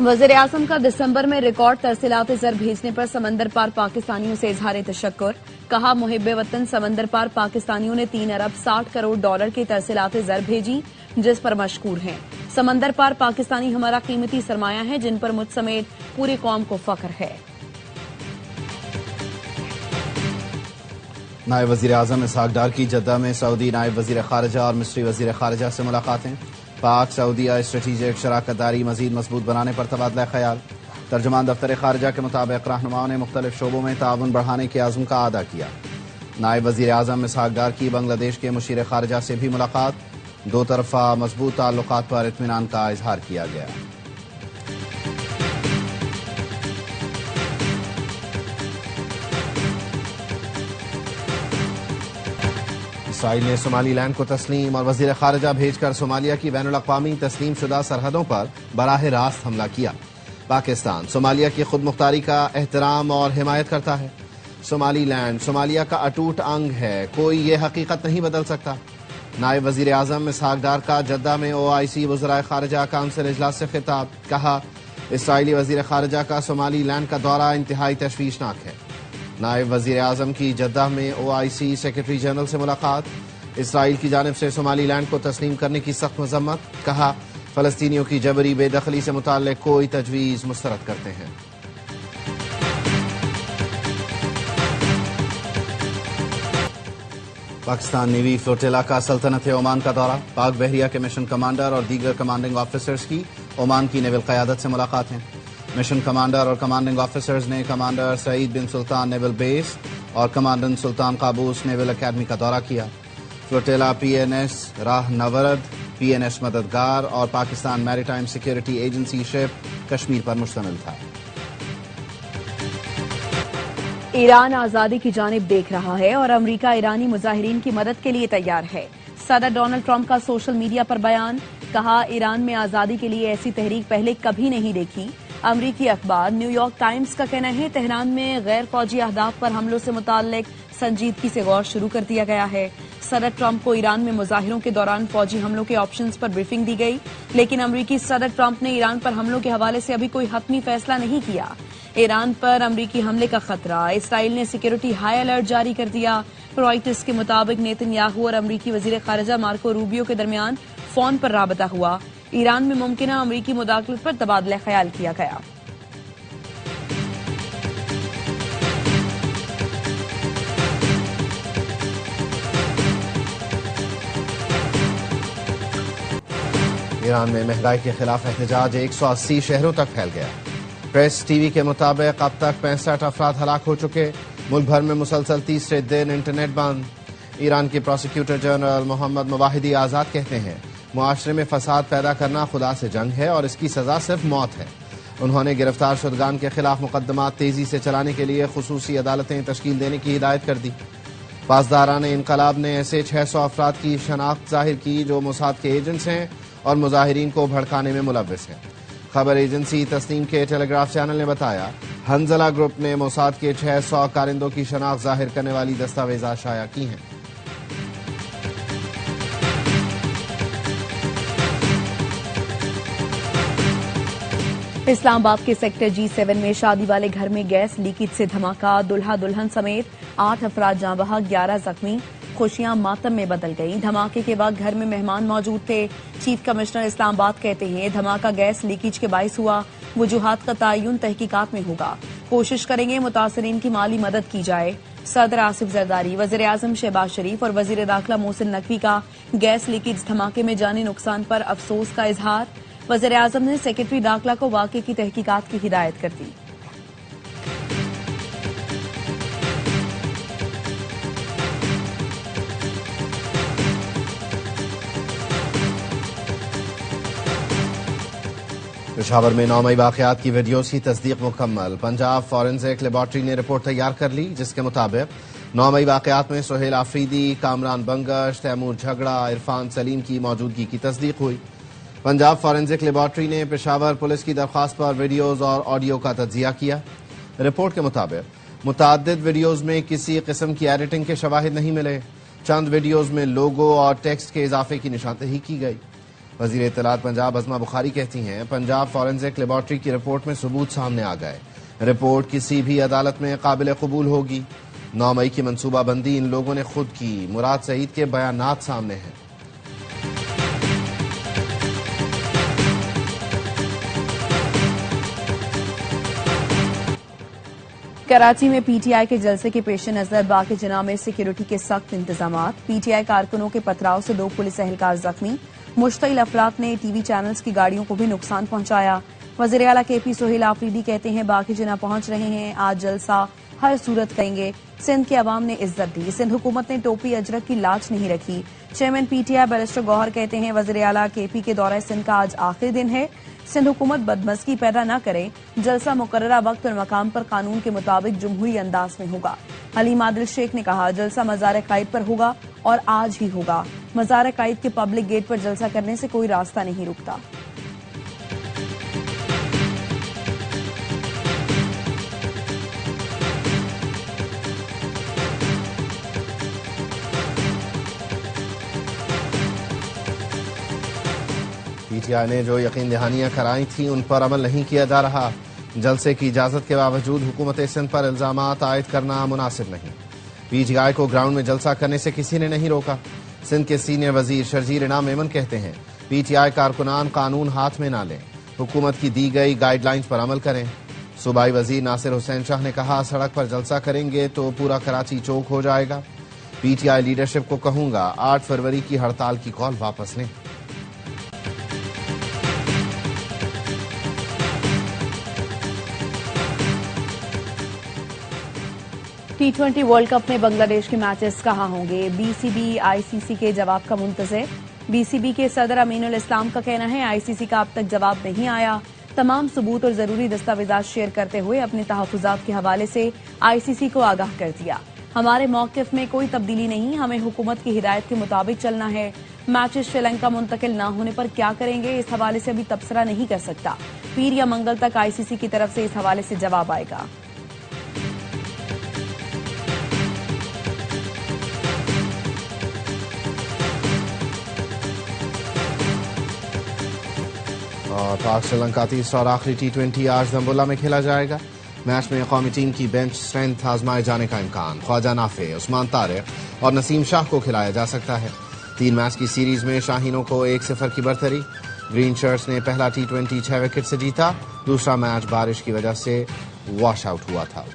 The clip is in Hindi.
वज़ीर आज़म का दिसंबर में रिकॉर्ड तरसीलात ज़र भेजने पर समंदर पार पाकिस्तानियों से इजहार तशक्कुर। कहा, मुहिब्बे वतन समंदर पार पाकिस्तानियों ने 3 अरब 60 करोड़ डॉलर की तरसीलात ज़र भेजी, जिस पर मशकूर हैं। समंदर पार पाकिस्तानी हमारा कीमती सरमाया है, जिन पर मुझ समेत पूरी कौम को फख्र है। नायब वज़ीर आज़म इसहाक डार की जद्दा में सऊदी नायब वज़ीर खारजा और मिस्री वज़ीर खारजा से मुलाकातें। पाक सऊदीया स्ट्रेटेजिक शराकतदारी मजीद मजबूत बनाने पर तबादला ख्याल। तर्जुमान दफ्तर खारजा के मुताबिक रहनुमाओं ने मुख्तलिफ शोबों में ताउन बढ़ाने के आज़म का अदा किया। नायब वज़ीर आज़म इसहाक डार की बांग्लादेश के मुशीर खारजा से भी मुलाकात। दो तरफा मजबूत ताल्लुकात पर इत्मीनान का इजहार किया गया। इसराइल ने सोमालीलैंड को तस्लीम और वजीर खारजा भेजकर सोमालिया की बैनुल-अक़वामी तस्लीम शुदा सरहदों पर बराह रास्त हमला किया। पाकिस्तान सोमालिया की खुद मुख्तारी का एहतराम और हिमायत करता है। सोमालीलैंड सोमालिया का अटूट अंग है, कोई ये हकीकत नहीं बदल सकता। नायब वजीर आज़म इसहाक डार का जद्दा में OIC वज़राए खारजा काउंसिल इजलास से खिताब। कहा, इसराइली वजीर खारजा का सोमालीलैंड का दौरा इंतहाई तशवीशनाक है। नायब वजीर आज़म की जद्दा में OIC सेक्रेटरी जनरल से मुलाकात। इसराइल की जानिब से सोमालीलैंड को तस्लीम करने की सख्त मजम्मत। कहा, फलस्तीनियों की जबरी बेदखली से मुताल्लिक कोई तजवीज़ मुस्तरद करते हैं। पाकिस्तान नेवी फ्लोटिला का सल्तनत ओमान का दौरा। पाक बहरिया के मिशन कमांडर और दीगर कमांडिंग ऑफिसर्स की ओमान की नेवल क़यादत से मुलाकात है। मिशन कमांडर और कमांडिंग ऑफिसर्स ने कमांडर सईद बिन सुल्तान नेवल बेस और कमांडेंट सुल्तान काबूस नेवल अकेडमी का दौरा किया। फ्लोटिला PNS राह नवरद, PNS मददगार और Pakistan maritime security agency ship Kashmir पर मुश्तमिल था। ईरान आजादी की जानिब देख रहा है और अमरीका ईरानी मुजाहिरीन की मदद के लिए तैयार है। सदर डोनाल्ड ट्रंप का सोशल मीडिया पर बयान। कहा, ईरान में आजादी के लिए ऐसी तहरीक पहले कभी नहीं देखी। अमरीकी अखबार न्यूयॉर्क टाइम्स का कहना है, तेहरान में गैर फौजी अहदाफ पर हमलों से मुताल्लिक संजीदगी से गौर शुरू कर दिया गया है। सदर ट्रंप को ईरान में मुजाहिरों के दौरान फौजी हमलों के ऑप्शंस पर ब्रीफिंग दी गई, लेकिन अमरीकी सदर ट्रंप ने ईरान पर हमलों के हवाले से अभी कोई हतमी फैसला नहीं किया। ईरान पर अमरीकी हमले का खतरा। इसराइल ने सिक्योरिटी हाई अलर्ट जारी कर दिया। रॉयटर्स के मुताबिक नेतन्याहू और अमरीकी वजीर खारजा मार्को रूबियो के दरमियान फोन पर राबता हुआ। ईरान में मुमकिन अमरीकी मुदाखलत पर तबादला ख्याल किया गया। ईरान में महंगाई के खिलाफ एहतजाज 180 शहरों तक फैल गया। प्रेस टीवी के मुताबिक अब तक 65 अफराद हलाक हो चुके। मुल्क भर में मुसलसल तीसरे दिन इंटरनेट बंद। ईरान के प्रोसिक्यूटर जनरल मोहम्मद मुवाहिदी आजाद कहते हैं, मुआशरे में फसाद पैदा करना खुदा से जंग है और इसकी सजा सिर्फ मौत है। उन्होंने गिरफ्तार शुदगान के खिलाफ मुकदमात तेजी से चलाने के लिए खुसूसी अदालतें तश्कील देने की हिदायत कर दी। पासदारान इनकलाब ने ऐसे 600 अफराद की शनाख्त जाहिर की जो मोसाद के एजेंट्स हैं और मुजाहिरीन को भड़काने में मुलव्विस हैं। खबर एजेंसी तस्नीम के टेलीग्राफ चैनल ने बताया, हंजला ग्रुप ने मोसाद के 600 कारिंदों की शनाख्त जाहिर करने वाली दस्तावेजात शाया की हैं। इस्लामाबाद के सेक्टर G7 में शादी वाले घर में गैस लीकेज से धमाका। दुल्हा दुल्हन समेत 8 अफराद जाँ बहक, 11 जख्मी। खुशियां मातम में बदल गई। धमाके के बाद घर में मेहमान मौजूद थे। चीफ कमिश्नर इस्लामाबाद कहते हैं, धमाका गैस लीकेज के बाइस हुआ। वजूहात का तयन तहकीकात में होगा। कोशिश करेंगे मुतासरीन की माली मदद की जाए। सदर आसिफ जरदारी, वजीर आजम शहबाज शरीफ और वजीर दाखिला मोहसिन नकवी का गैस लीकेज धमाके में जानी नुकसान पर अफसोस का इजहार। वजीर आजम ने सेक्रेटरी दाखिला को वाक़े की तहकीकात की हिदायत कर दी। पेशावर में 9 मई वाक़यात की वीडियोज़ की तस्दीक मुकम्मल। पंजाब फॉरेंसिक लेबॉर्ट्री ने रिपोर्ट तैयार कर ली, जिसके मुताबिक 9 मई वाक़यात में सोहेल आफरीदी, कामरान बंगश, तैमूर झगड़ा, इरफान सलीम की मौजूदगी की तस्दीक हुई। पंजाब फॉरेंसिक लेबॉर्ट्री ने पेशावर पुलिस की दरख्वास्त पर वीडियोज़ और ऑडियो का तज्जिया किया। रिपोर्ट के मुताबिक मुताद्दिद वीडियोज़ में किसी किस्म की एडिटिंग के शवाहिद नहीं मिले। चंद वीडियोज़ में लोगो और टेक्स्ट के इजाफे की निशानदही की गई। वजीर इत्तलात पंजाब अज़मा बुखारी कहती हैं, पंजाब फॉरेंसिक लेबॉर्ट्री की रिपोर्ट में सबूत सामने आ गए। रिपोर्ट किसी भी अदालत में काबिल कबूल होगी। 9 मई की मनसूबाबंदी इन लोगों ने खुद की। मुराद सईद के बयानात सामने हैं। कराची में पीटीआई के जलसे के पेश नजर बाकी जिला में सिक्योरिटी के सख्त इंतजाम। पीटीआई कारकुनों के पथराव से 2 पुलिस एहलकार जख्मी। मुश्तइल अफराद ने टीवी चैनल्स की गाड़ियों को भी नुकसान पहुंचाया। वज़ीर आला केपी सोहेल आफरीदी कहते हैं, बाकी जिला पहुंच रहे हैं, आज जलसा हर सूरत करेंगे। सिंध के अवाम ने इज्जत दी। सिंध हुकूमत ने टोपी अजरक की लाज नहीं रखी। चेयरमैन पीटीआई बैरिस्टर गौहर कहते हैं, वज़ीर आला केपी के दौरे सिंध का आज आखिरी दिन है। सिंध हुकूमत बदमज़गी पैदा न करे। जलसा मुकर्ररा वक्त और मकाम पर कानून के मुताबिक जमहूरी अंदाज में होगा। हलीम आदिल शेख ने कहा, जलसा मज़ार कायद पर होगा और आज ही होगा। मज़ार कायद के पब्लिक गेट पर जलसा करने से कोई रास्ता नहीं रुकता। पीटीआई ने जो यकीन दहानियां कराई थी उन पर अमल नहीं किया जा रहा। जलसे की इजाजत के बावजूद हुकूमत सिंध पर इल्जामात आयद करना मुनासिब नहीं। पीटीआई को ग्राउंड में जलसा करने से किसी ने नहीं रोका। सिंध के सीनियर वजीर शर्जील इनाम मेमन कहते हैं, पीटीआई कारकुनान कानून हाथ में ना लें, हुकूमत की दी गई गाइडलाइंस पर अमल करें। सूबाई वजीर नासिर हुसैन शाह ने कहा, सड़क पर जलसा करेंगे तो पूरा कराची चौक हो जाएगा। पीटीआई लीडरशिप को कहूंगा 8 फरवरी की हड़ताल की कॉल वापस लें। T20 वर्ल्ड कप में बांग्लादेश के मैचेस कहां होंगे? बीसीबी आईसीसी के जवाब का मुंतज़िर। बीसीबी के सदर अमीनुल इस्लाम का कहना है, आईसीसी का अब तक जवाब नहीं आया। तमाम सबूत और जरूरी दस्तावेजात शेयर करते हुए अपने तहफ़्फ़ुज़ात के हवाले से आईसीसी को आगाह कर दिया। हमारे मौक़िफ़ में कोई तब्दीली नहीं, हमें हुकूमत की हिदायत के मुताबिक चलना है। मैचेस श्रीलंका मुंतकिल न होने पर क्या करेंगे, इस हवाले से अभी तबसरा नहीं कर सकता। पीर या मंगल तक आईसीसी की तरफ से इस हवाले से जवाब आएगा। और पाक श्रीलंका तीसरा और आखिरी T20 आज दम्बुल्ला में खेला जाएगा। मैच में कौमी टीम की बेंच स्ट्रेंथ आजमाए जाने का इम्कान। ख्वाजा नाफे, उस्मान तारिक और नसीम शाह को खिलाया जा सकता है। 3 मैच की सीरीज में शाहीनों को 1-0 की बरतरी। ग्रीन शर्ट्स ने पहला T20 6 विकेट से जीता। दूसरा मैच बारिश की वजह से वॉश आउट हुआ था।